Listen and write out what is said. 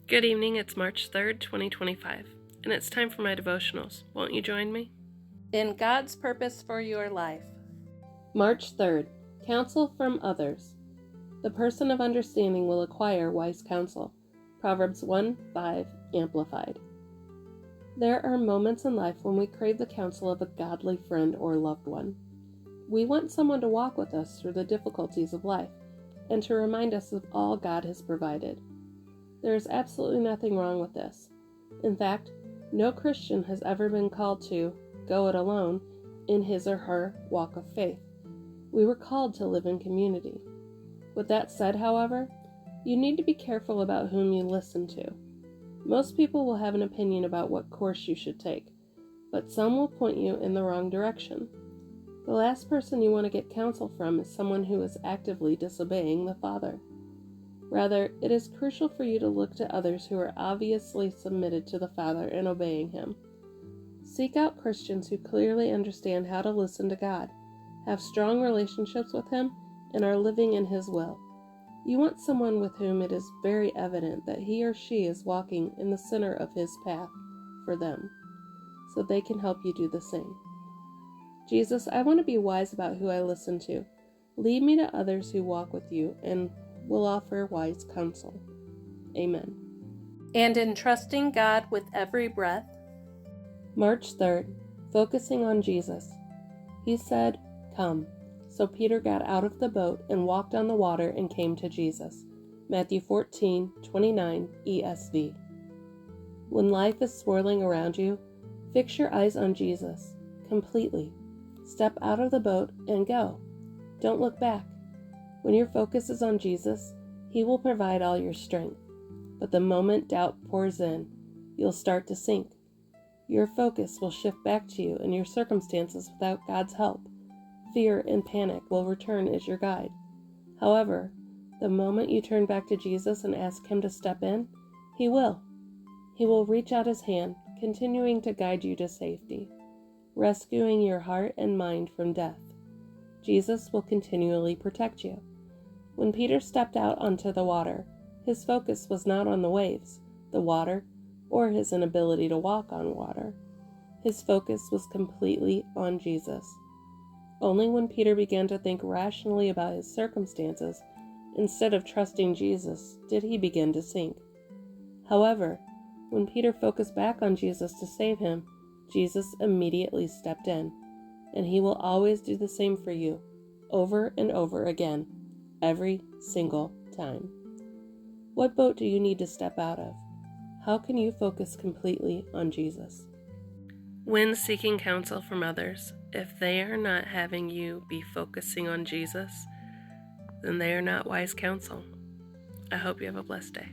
Good evening, it's March 3rd, 2025, and it's time for my devotionals. Won't you join me? In God's Purpose for Your Life. March 3rd, Counsel from Others. The person of understanding will acquire wise counsel. Proverbs 1:5, Amplified. There are moments in life when we crave the counsel of a godly friend or loved one. We want someone to walk with us through the difficulties of life and to remind us of all God has provided. There is absolutely nothing wrong with this. In fact, no Christian has ever been called to go it alone in his or her walk of faith. We were called to live in community. With that said, however, you need to be careful about whom you listen to. Most people will have an opinion about what course you should take, but some will point you in the wrong direction. The last person you want to get counsel from is someone who is actively disobeying the Father. Rather, it is crucial for you to look to others who are obviously submitted to the Father and obeying Him. Seek out Christians who clearly understand how to listen to God, have strong relationships with Him, and are living in His will. You want someone with whom it is very evident that he or she is walking in the center of His path for them, so they can help you do the same. Jesus, I want to be wise about who I listen to. Lead me to others who walk with you and will offer wise counsel. Amen. And in trusting God with every breath. March 3rd, focusing on Jesus. He said, "Come." So Peter got out of the boat and walked on the water and came to Jesus. Matthew 14:29 ESV. When life is swirling around you, fix your eyes on Jesus completely. Step out of the boat and go. Don't look back. When your focus is on Jesus, He will provide all your strength. But the moment doubt pours in, you'll start to sink. Your focus will shift back to you and your circumstances without God's help. Fear and panic will return as your guide. However, the moment you turn back to Jesus and ask Him to step in, He will. He will reach out His hand, continuing to guide you to safety, rescuing your heart and mind from death. Jesus will continually protect you. When Peter stepped out onto the water, his focus was not on the waves, the water, or his inability to walk on water. His focus was completely on Jesus. Only when Peter began to think rationally about his circumstances, instead of trusting Jesus, did he begin to sink. However, when Peter focused back on Jesus to save him, Jesus immediately stepped in, and He will always do the same for you, over and over again, every single time. What boat do you need to step out of? How can you focus completely on Jesus? When seeking counsel from others, if they are not having you be focusing on Jesus, then they are not wise counsel. I hope you have a blessed day.